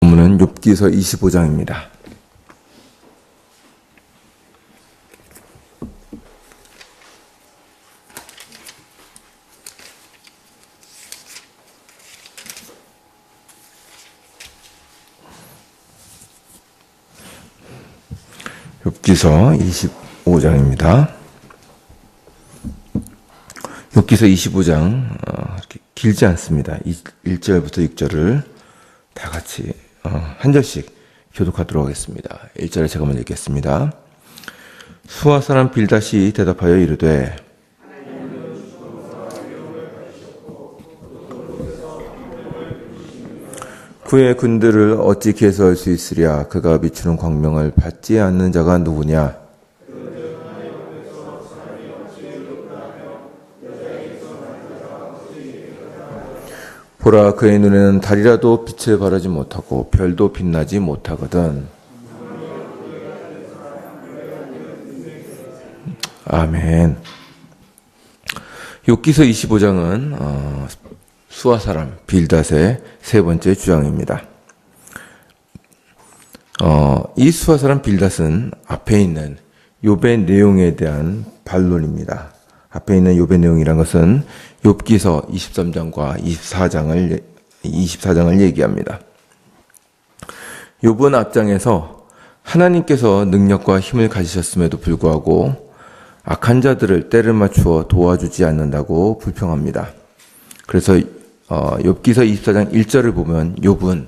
본문은 욥기서 25장입니다. 욥기서 25장입니다. 욥기서 25장 이렇게 길지 않습니다. 1절부터 6절을 다 같이 한 절씩 교독하도록 하겠습니다. 1절에 제가 먼저 읽겠습니다. 수아 사람 빌닷이 대답하여 이르되 그의 군대를 어찌 계수할 수 있으랴. 그가 비추는 광명을 받지 않는 자가 누구냐. 보라, 그의 눈에는 달이라도 빛을 발하지 못하고 별도 빛나지 못하거든. 아멘. 욥기서 25장은 수아 사람 빌닷의 세 번째 주장입니다. 이 수아 사람 빌닷은 앞에 있는 욥의 내용에 대한 반론입니다. 앞에 있는 욥의 내용이란 것은 욥기서 23장과 24장을 얘기합니다. 욥은 앞장에서 하나님께서 능력과 힘을 가지셨음에도 불구하고 악한 자들을 때를 맞추어 도와주지 않는다고 불평합니다. 그래서 욥기서 24장 1절을 보면 욥은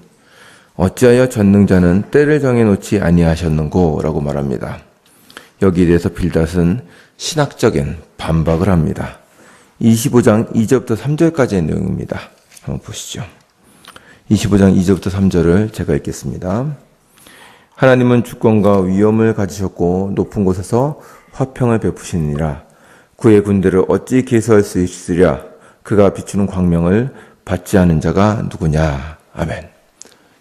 어찌하여 전능자는 때를 정해놓지 아니하셨는고 라고 말합니다. 여기에 대해서 빌닷은 신학적인 반박을 합니다. 25장 2절부터 3절까지의 내용입니다. 한번 보시죠. 25장 2절부터 3절을 제가 읽겠습니다. 하나님은 주권과 위엄을 가지셨고 높은 곳에서 화평을 베푸시니라. 그의 군대를 어찌 계수할 수 있으랴. 그가 비추는 광명을 받지 않은 자가 누구냐. 아멘.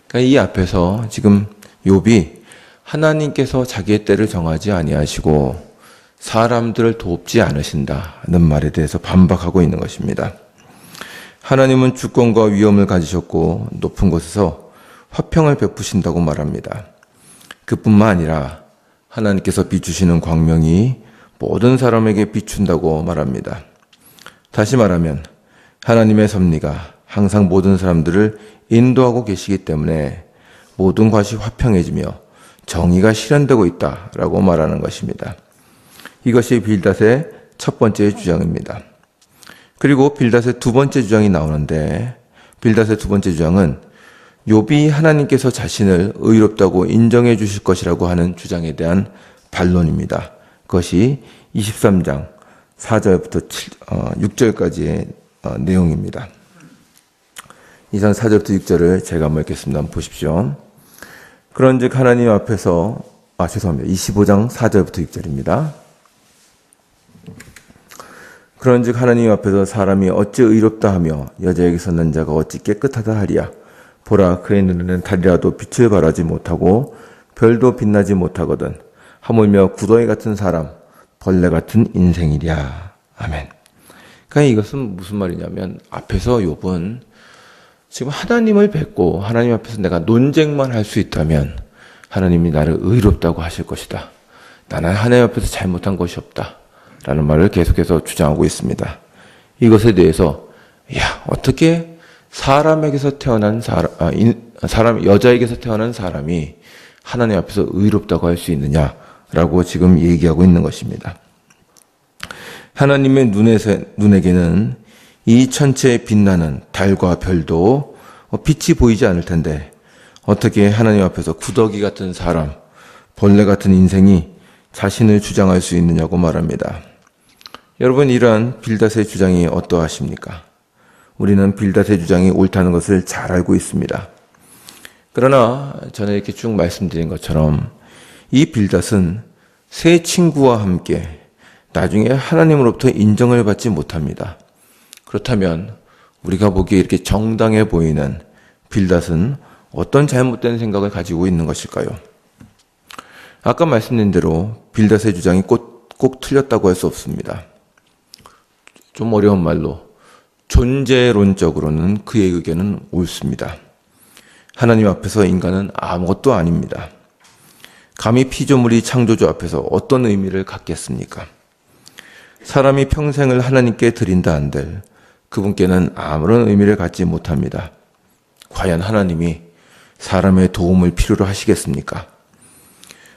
그러니까 이 앞에서 지금 욥이 하나님께서 자기의 때를 정하지 아니하시고 사람들을 돕지 않으신다는 말에 대해서 반박하고 있는 것입니다. 하나님은 주권과 위엄을 가지셨고 높은 곳에서 화평을 베푸신다고 말합니다. 그뿐만 아니라 하나님께서 비추시는 광명이 모든 사람에게 비춘다고 말합니다. 다시 말하면 하나님의 섭리가 항상 모든 사람들을 인도하고 계시기 때문에 모든 것이 화평해지며 정의가 실현되고 있다라고 말하는 것입니다. 이것이 빌닷의 첫 번째 주장입니다. 그리고 빌닷의 두 번째 주장이 나오는데 빌닷의 두 번째 주장은 욥이 하나님께서 자신을 의롭다고 인정해 주실 것이라고 하는 주장에 대한 반론입니다. 그것이 23장 4절부터 6절까지의 내용입니다. 이상 4절부터 6절을 제가 한번 읽겠습니다. 한번 보십시오. 그런즉 하나님 앞에서 25장 4절부터 6절입니다. 그런즉 하나님 앞에서 사람이 어찌 의롭다 하며 여자에게서 난 자가 어찌 깨끗하다 하리야. 보라, 그의 눈에는 달이라도 빛을 발하지 못하고 별도 빛나지 못하거든. 하물며 구더기 같은 사람, 벌레 같은 인생이랴. 아멘. 그러니까 이것은 무슨 말이냐면 앞에서 욥은 지금 하나님을 뵙고 하나님 앞에서 내가 논쟁만 할 수 있다면 하나님이 나를 의롭다고 하실 것이다. 나는 하나님 앞에서 잘못한 것이 없다. 라는 말을 계속해서 주장하고 있습니다. 이것에 대해서 어떻게 사람에게서 태어난 여자에게서 태어난 사람이 하나님 앞에서 의롭다고 할 수 있느냐라고 지금 얘기하고 있는 것입니다. 하나님의 눈에게는 이 천체에 빛나는 달과 별도 빛이 보이지 않을 텐데 어떻게 하나님 앞에서 구더기 같은 사람, 벌레 같은 인생이 자신을 주장할 수 있느냐고 말합니다. 여러분, 이러한 빌닷의 주장이 어떠하십니까? 우리는 빌닷의 주장이 옳다는 것을 잘 알고 있습니다. 그러나 전에 이렇게 쭉 말씀드린 것처럼 이 빌닷은 세 친구와 함께 나중에 하나님으로부터 인정을 받지 못합니다. 그렇다면 우리가 보기에 이렇게 정당해 보이는 빌닷은 어떤 잘못된 생각을 가지고 있는 것일까요? 아까 말씀드린 대로 빌닷의 주장이 꼭 틀렸다고 할 수 없습니다. 좀 어려운 말로 존재론적으로는 그의 의견은 옳습니다. 하나님 앞에서 인간은 아무것도 아닙니다. 감히 피조물이 창조주 앞에서 어떤 의미를 갖겠습니까? 사람이 평생을 하나님께 드린다 한들 그분께는 아무런 의미를 갖지 못합니다. 과연 하나님이 사람의 도움을 필요로 하시겠습니까?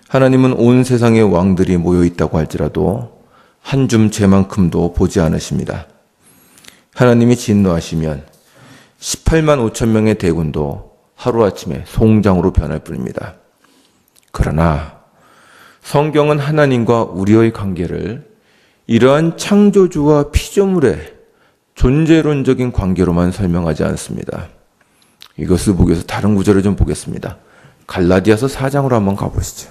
하나님은 온 세상의 왕들이 모여 있다고 할지라도 한 줌 재만큼도 보지 않으십니다. 하나님이 진노하시면 18만 5천 명의 대군도 하루아침에 송장으로 변할 뿐입니다. 그러나 성경은 하나님과 우리의 관계를 이러한 창조주와 피조물의 존재론적인 관계로만 설명하지 않습니다. 이것을 보기 위해서 다른 구절을 좀 보겠습니다. 갈라디아서 4장으로 한번 가보시죠.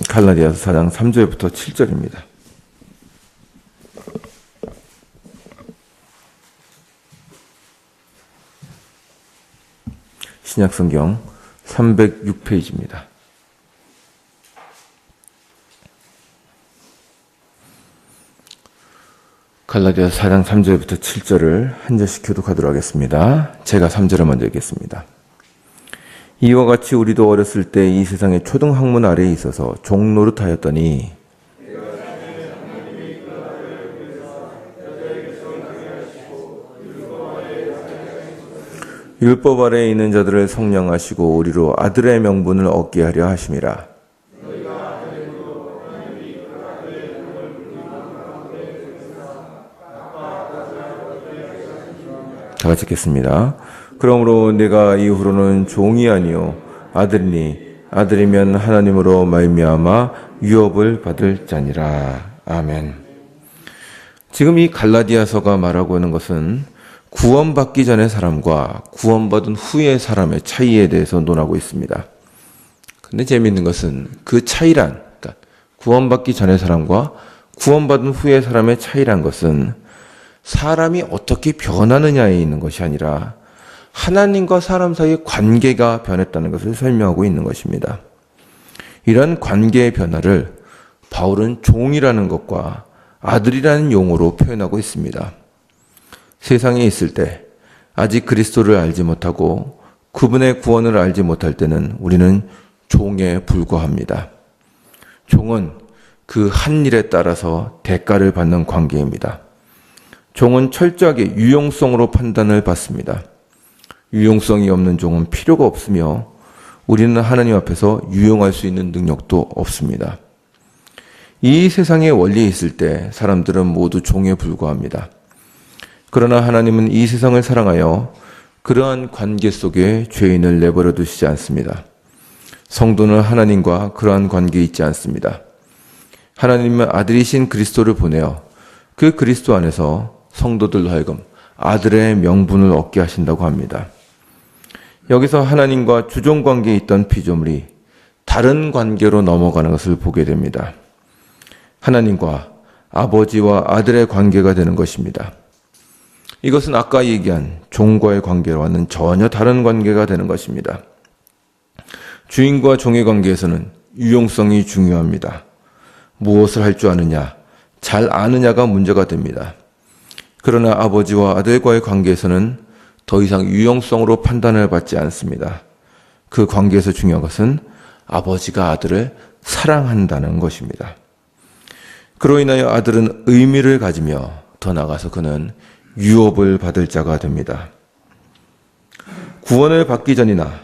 갈라디아서 4장 3절부터 7절입니다. 신약성경 306페이지입니다. 갈라디아서 4장 3절부터 7절을 한 절씩 교독하도록 하겠습니다. 제가 3절을 먼저 읽겠습니다. 이와 같이 우리도 어렸을 때 이 세상의 초등학문 아래에 있어서 종노릇하였더니 율법 아래에 있는 자들을 성령하시고 우리로 아들의 명분을 얻게 하려 하심이라. 다 같이 읽겠습니다. 그러므로 내가 이후로는 종이 아니요 아들이니 아들이면 하나님으로 말미암아 유업을 받을 자니라. 아멘. 지금 이 갈라디아서가 말하고 있는 것은 구원받기 전의 사람과 구원받은 후의 사람의 차이에 대해서 논하고 있습니다. 근데 재미있는 것은 그 차이란, 그러니까 구원받기 전의 사람과 구원받은 후의 사람의 차이란 것은 사람이 어떻게 변하느냐에 있는 것이 아니라 하나님과 사람 사이의 관계가 변했다는 것을 설명하고 있는 것입니다. 이런 관계의 변화를 바울은 종이라는 것과 아들이라는 용어로 표현하고 있습니다. 세상에 있을 때 아직 그리스도를 알지 못하고 그분의 구원을 알지 못할 때는 우리는 종에 불과합니다. 종은 그 한 일에 따라서 대가를 받는 관계입니다. 종은 철저하게 유용성으로 판단을 받습니다. 유용성이 없는 종은 필요가 없으며 우리는 하나님 앞에서 유용할 수 있는 능력도 없습니다. 이 세상의 원리에 있을 때 사람들은 모두 종에 불과합니다. 그러나 하나님은 이 세상을 사랑하여 그러한 관계 속에 죄인을 내버려 두시지 않습니다. 성도는 하나님과 그러한 관계에 있지 않습니다. 하나님은 아들이신 그리스도를 보내어 그 그리스도 안에서 성도들로 하여금 아들의 명분을 얻게 하신다고 합니다. 여기서 하나님과 주종 관계에 있던 피조물이 다른 관계로 넘어가는 것을 보게 됩니다. 하나님과 아버지와 아들의 관계가 되는 것입니다. 이것은 아까 얘기한 종과의 관계와는 전혀 다른 관계가 되는 것입니다. 주인과 종의 관계에서는 유용성이 중요합니다. 무엇을 할 줄 아느냐, 잘 아느냐가 문제가 됩니다. 그러나 아버지와 아들과의 관계에서는 더 이상 유용성으로 판단을 받지 않습니다. 그 관계에서 중요한 것은 아버지가 아들을 사랑한다는 것입니다. 그로 인하여 아들은 의미를 가지며 더 나아가서 그는 유업을 받을 자가 됩니다. 구원을 받기 전이나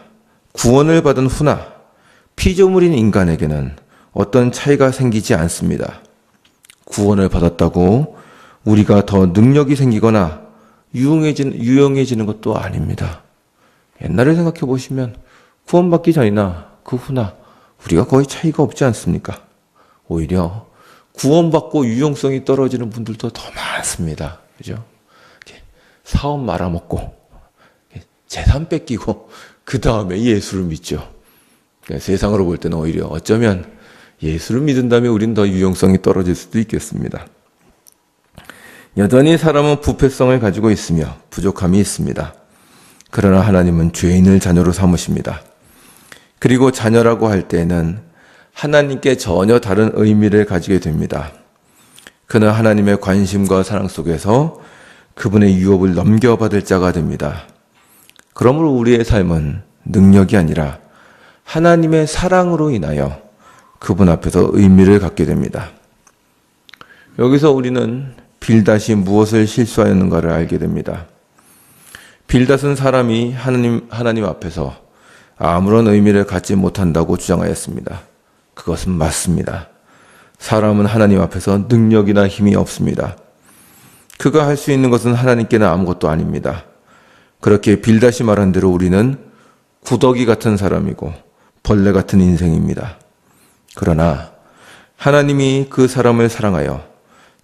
구원을 받은 후나 피조물인 인간에게는 어떤 차이가 생기지 않습니다. 구원을 받았다고 우리가 더 능력이 생기거나 유용해지는 것도 아닙니다. 옛날을 생각해 보시면 구원받기 전이나 그 후나 우리가 거의 차이가 없지 않습니까? 오히려 구원받고 유용성이 떨어지는 분들도 더 많습니다. 그죠? 사업 말아먹고 재산 뺏기고 그 다음에 예수를 믿죠. 세상으로 볼 때는 오히려 어쩌면 예수를 믿은 다음에 우린 더 유용성이 떨어질 수도 있겠습니다. 여전히 사람은 부패성을 가지고 있으며 부족함이 있습니다. 그러나 하나님은 죄인을 자녀로 삼으십니다. 그리고 자녀라고 할 때에는 하나님께 전혀 다른 의미를 가지게 됩니다. 그는 하나님의 관심과 사랑 속에서 그분의 유업을 넘겨받을 자가 됩니다. 그러므로 우리의 삶은 능력이 아니라 하나님의 사랑으로 인하여 그분 앞에서 의미를 갖게 됩니다. 여기서 우리는 빌닷이 무엇을 실수하였는가를 알게 됩니다. 빌닷은 사람이 하나님 앞에서 아무런 의미를 갖지 못한다고 주장하였습니다. 그것은 맞습니다. 사람은 하나님 앞에서 능력이나 힘이 없습니다. 그가 할 수 있는 것은 하나님께는 아무것도 아닙니다. 그렇게 빌닷이 말한 대로 우리는 구더기 같은 사람이고 벌레 같은 인생입니다. 그러나 하나님이 그 사람을 사랑하여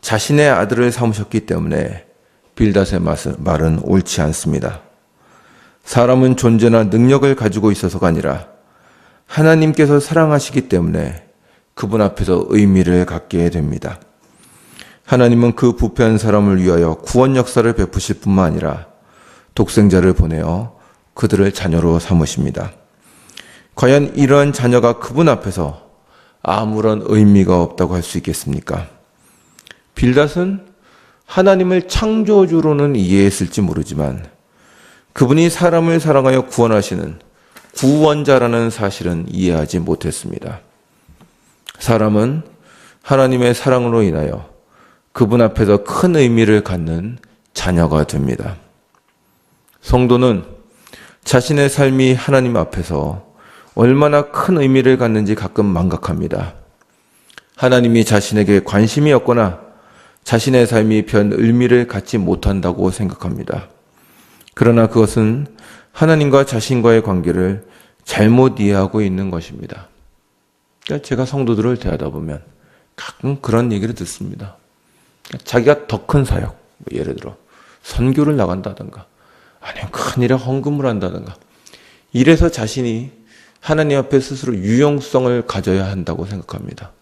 자신의 아들을 삼으셨기 때문에 빌닷의 말은 옳지 않습니다. 사람은 존재나 능력을 가지고 있어서가 아니라 하나님께서 사랑하시기 때문에 그분 앞에서 의미를 갖게 됩니다. 하나님은 그 부패한 사람을 위하여 구원 역사를 베푸실 뿐만 아니라 독생자를 보내어 그들을 자녀로 삼으십니다. 과연 이러한 자녀가 그분 앞에서 아무런 의미가 없다고 할 수 있겠습니까? 빌닷은 하나님을 창조주로는 이해했을지 모르지만 그분이 사람을 사랑하여 구원하시는 구원자라는 사실은 이해하지 못했습니다. 사람은 하나님의 사랑으로 인하여 그분 앞에서 큰 의미를 갖는 자녀가 됩니다. 성도는 자신의 삶이 하나님 앞에서 얼마나 큰 의미를 갖는지 가끔 망각합니다. 하나님이 자신에게 관심이 없거나 자신의 삶이 별 의미를 갖지 못한다고 생각합니다. 그러나 그것은 하나님과 자신과의 관계를 잘못 이해하고 있는 것입니다. 제가 성도들을 대하다 보면 가끔 그런 얘기를 듣습니다. 자기가 더 큰 사역, 예를 들어 선교를 나간다든가 아니면 큰일에 헌금을 한다든가 이래서 자신이 하나님 앞에 스스로 유용성을 가져야 한다고 생각합니다.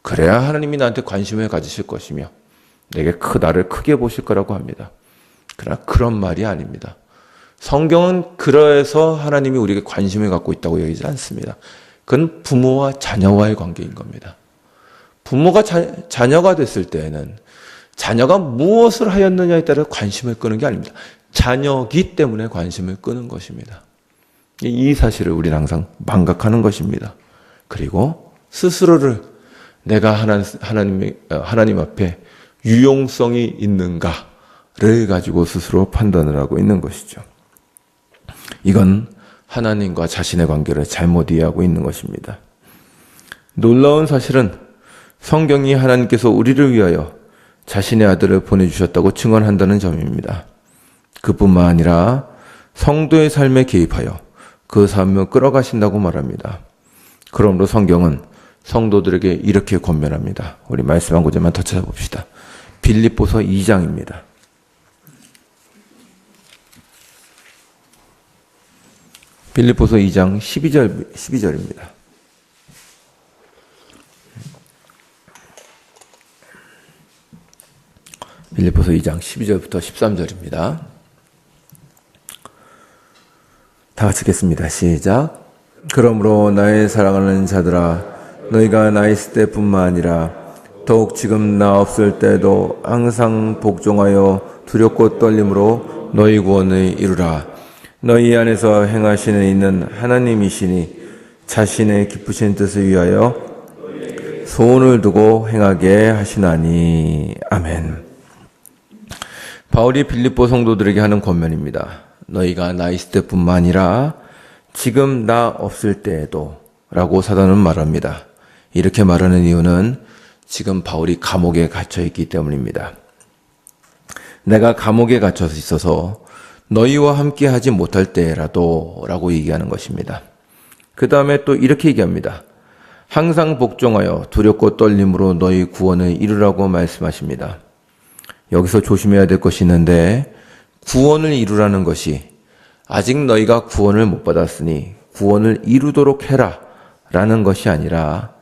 그래야 하나님이 나한테 관심을 가지실 것이며 나를 크게 보실 거라고 합니다. 그러나 그런 말이 아닙니다. 성경은 그래서 하나님이 우리에게 관심을 갖고 있다고 얘기하지 않습니다. 그건 부모와 자녀와의 관계인 겁니다. 부모가 자녀가 됐을 때에는 자녀가 무엇을 하였느냐에 따라 관심을 끄는 게 아닙니다. 자녀기 때문에 관심을 끄는 것입니다. 이 사실을 우리는 항상 망각하는 것입니다. 그리고 스스로를 내가 하나님 앞에 유용성이 있는가를 가지고 스스로 판단을 하고 있는 것이죠. 이건 하나님과 자신의 관계를 잘못 이해하고 있는 것입니다. 놀라운 사실은 성경이 하나님께서 우리를 위하여 자신의 아들을 보내주셨다고 증언한다는 점입니다. 그뿐만 아니라 성도의 삶에 개입하여 그 삶을 끌어가신다고 말합니다. 그러므로 성경은 성도들에게 이렇게 권면합니다. 우리 말씀 한 구절만 더 찾아봅시다. 빌립보서 2장입니다. 빌립보서 2장 12절입니다. 빌립보서 2장 12절부터 13절입니다. 다 같이 읽겠습니다. 시작. 그러므로 나의 사랑하는 자들아, 너희가 나 있을 때뿐만 아니라 더욱 지금 나 없을 때도 항상 복종하여 두렵고 떨림으로 너희 구원을 이루라. 너희 안에서 행하시는 있는 하나님이시니 자신의 기쁘신 뜻을 위하여 소원을 두고 행하게 하시나니. 아멘. 바울이 빌립보 성도들에게 하는 권면입니다. 너희가 나 있을 때뿐만 아니라 지금 나 없을 때에도 라고 사도는 말합니다. 이렇게 말하는 이유는 지금 바울이 감옥에 갇혀 있기 때문입니다. 내가 감옥에 갇혀 있어서 너희와 함께 하지 못할 때라도 라고 얘기하는 것입니다. 그 다음에 또 이렇게 얘기합니다. 항상 복종하여 두렵고 떨림으로 너희 구원을 이루라고 말씀하십니다. 여기서 조심해야 될 것이 있는데 구원을 이루라는 것이 아직 너희가 구원을 못 받았으니 구원을 이루도록 해라 라는 것이 아니라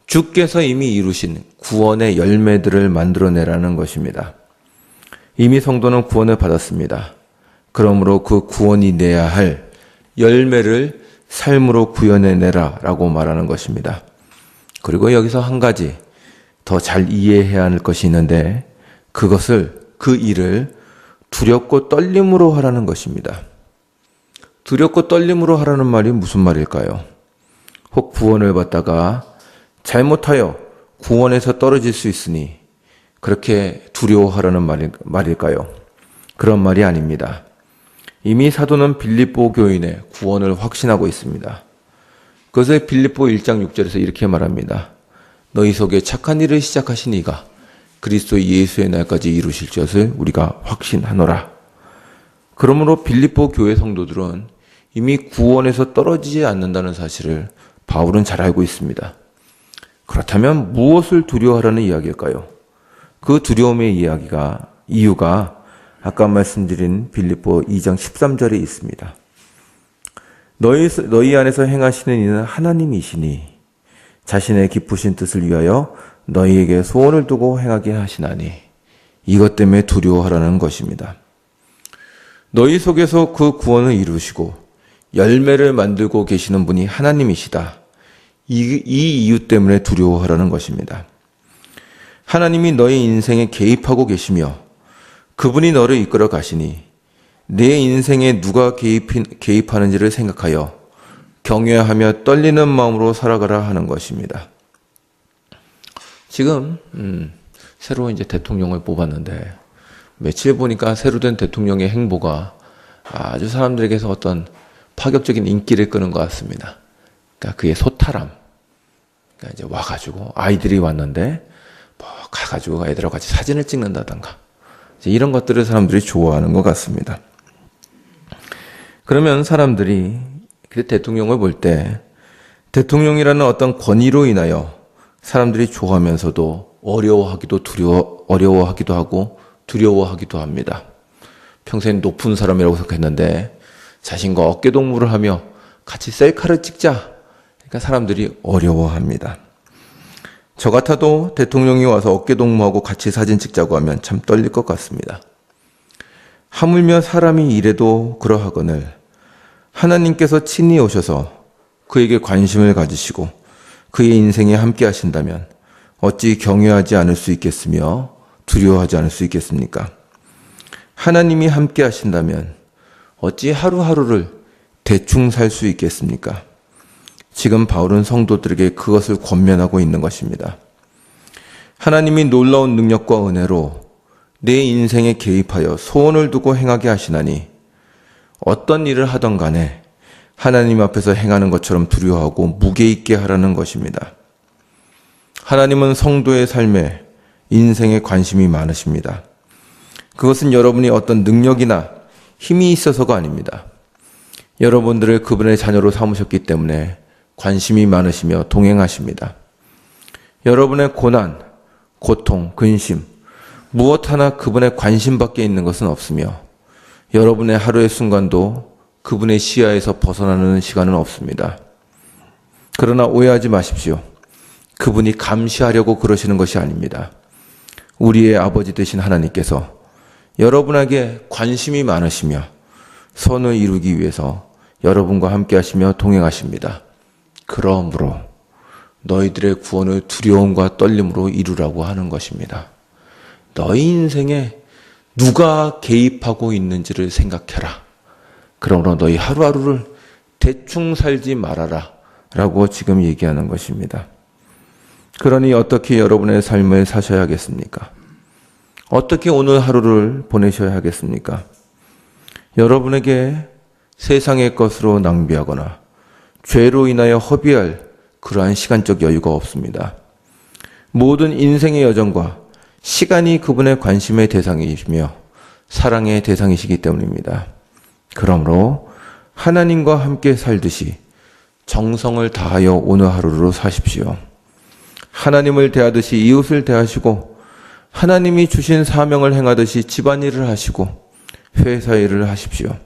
주께서 이미 이루신 구원의 열매들을 만들어내라는 것입니다. 이미 성도는 구원을 받았습니다. 그러므로 그 구원이 내야 할 열매를 삶으로 구현해내라 라고 말하는 것입니다. 그리고 여기서 한 가지 더 잘 이해해야 할 것이 있는데 그 일을 두렵고 떨림으로 하라는 것입니다. 두렵고 떨림으로 하라는 말이 무슨 말일까요? 혹 구원을 받다가 잘못하여 구원에서 떨어질 수 있으니 그렇게 두려워하라는 말일까요? 그런 말이 아닙니다. 이미 사도는 빌립보 교인의 구원을 확신하고 있습니다. 그것을 빌립보 1장 6절에서 이렇게 말합니다. 너희 속에 착한 일을 시작하신 이가 그리스도 예수의 날까지 이루실 것을 우리가 확신하노라. 그러므로 빌립보 교회 성도들은 이미 구원에서 떨어지지 않는다는 사실을 바울은 잘 알고 있습니다. 그렇다면 무엇을 두려워하라는 이야기일까요? 그 두려움의 이유가 아까 말씀드린 빌립보 2장 13절에 있습니다. 너희 안에서 행하시는 이는 하나님이시니 자신의 기쁘신 뜻을 위하여 너희에게 소원을 두고 행하게 하시나니 이것 때문에 두려워하라는 것입니다. 너희 속에서 그 구원을 이루시고 열매를 만들고 계시는 분이 하나님이시다. 이 이유 때문에 두려워하라는 것입니다. 하나님이 너희 인생에 개입하고 계시며 그분이 너를 이끌어 가시니 내 인생에 누가 개입하는지를 생각하여 경외하며 떨리는 마음으로 살아가라 하는 것입니다. 지금 새로 이제 대통령을 뽑았는데 며칠 보니까 새로 된 대통령의 행보가 아주 사람들에게서 어떤 파격적인 인기를 끄는 것 같습니다. 그러니까 그의 소탈함. 그러니까 이제 와가지고 아이들이 왔는데 뭐 가가지고 애들하고 같이 사진을 찍는다던가 이런 것들을 사람들이 좋아하는 것 같습니다. 그러면 사람들이 그 대통령을 볼 때 대통령이라는 어떤 권위로 인하여 사람들이 좋아하면서도 어려워하기도 하고 두려워하기도 합니다. 평소엔 높은 사람이라고 생각했는데 자신과 어깨동무를 하며 같이 셀카를 찍자. 그러니까 사람들이 어려워합니다. 저 같아도 대통령이 와서 어깨동무하고 같이 사진 찍자고 하면 참 떨릴 것 같습니다. 하물며 사람이 이래도 그러하거늘 하나님께서 친히 오셔서 그에게 관심을 가지시고 그의 인생에 함께 하신다면 어찌 경외하지 않을 수 있겠으며 두려워하지 않을 수 있겠습니까? 하나님이 함께 하신다면 어찌 하루하루를 대충 살 수 있겠습니까? 지금 바울은 성도들에게 그것을 권면하고 있는 것입니다. 하나님이 놀라운 능력과 은혜로 내 인생에 개입하여 소원을 두고 행하게 하시나니 어떤 일을 하던 간에 하나님 앞에서 행하는 것처럼 두려워하고 무게 있게 하라는 것입니다. 하나님은 성도의 삶에 인생에 관심이 많으십니다. 그것은 여러분이 어떤 능력이나 힘이 있어서가 아닙니다. 여러분들을 그분의 자녀로 삼으셨기 때문에 관심이 많으시며 동행하십니다. 여러분의 고난, 고통, 근심, 무엇 하나 그분의 관심 밖에 있는 것은 없으며 여러분의 하루의 순간도 그분의 시야에서 벗어나는 시간은 없습니다. 그러나 오해하지 마십시오. 그분이 감시하려고 그러시는 것이 아닙니다. 우리의 아버지 되신 하나님께서 여러분에게 관심이 많으시며 선을 이루기 위해서 여러분과 함께 하시며 동행하십니다. 그러므로 너희들의 구원을 두려움과 떨림으로 이루라고 하는 것입니다. 너희 인생에 누가 개입하고 있는지를 생각해라. 그러므로 너희 하루하루를 대충 살지 말아라. 라고 지금 얘기하는 것입니다. 그러니 어떻게 여러분의 삶을 사셔야겠습니까? 어떻게 오늘 하루를 보내셔야 하겠습니까? 여러분에게 세상의 것으로 낭비하거나 죄로 인하여 허비할 그러한 시간적 여유가 없습니다. 모든 인생의 여정과 시간이 그분의 관심의 대상이시며 사랑의 대상이시기 때문입니다. 그러므로 하나님과 함께 살듯이 정성을 다하여 오늘 하루로 사십시오. 하나님을 대하듯이 이웃을 대하시고 하나님이 주신 사명을 행하듯이 집안일을 하시고 회사 일을 하십시오.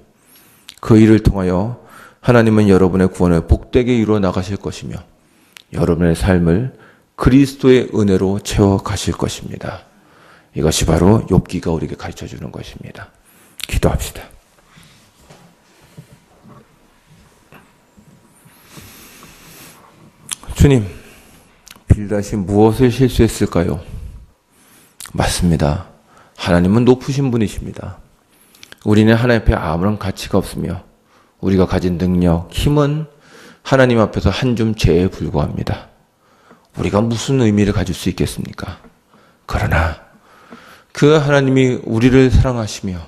그 일을 통하여 하나님은 여러분의 구원을 복되게 이루어 나가실 것이며 여러분의 삶을 그리스도의 은혜로 채워 가실 것입니다. 이것이 바로 욥기가 우리에게 가르쳐 주는 것입니다. 기도합시다. 주님, 빌다시 무엇을 실수했을까요? 맞습니다. 하나님은 높으신 분이십니다. 우리는 하나님 앞에 아무런 가치가 없으며 우리가 가진 능력, 힘은 하나님 앞에서 한 줌 재에 불과합니다. 우리가 무슨 의미를 가질 수 있겠습니까? 그러나 그 하나님이 우리를 사랑하시며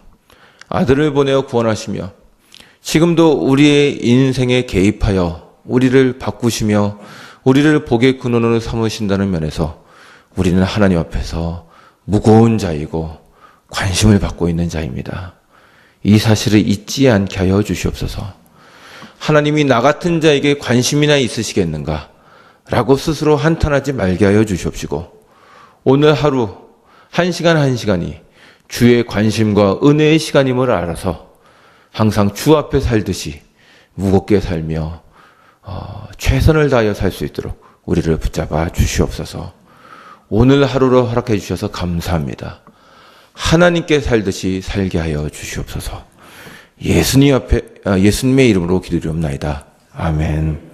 아들을 보내어 구원하시며 지금도 우리의 인생에 개입하여 우리를 바꾸시며 우리를 복의 근원으로 삼으신다는 면에서 우리는 하나님 앞에서 무거운 자이고 관심을 받고 있는 자입니다. 이 사실을 잊지 않게 하여 주시옵소서. 하나님이 나 같은 자에게 관심이나 있으시겠는가? 라고 스스로 한탄하지 말게 하여 주시옵시고 오늘 하루 한 시간 한 시간이 주의 관심과 은혜의 시간임을 알아서 항상 주 앞에 살듯이 무겁게 살며 최선을 다하여 살 수 있도록 우리를 붙잡아 주시옵소서. 오늘 하루를 허락해 주셔서 감사합니다. 하나님께 살듯이 살게 하여 주시옵소서. 예수님의 이름으로 기도드리옵나이다. 아멘.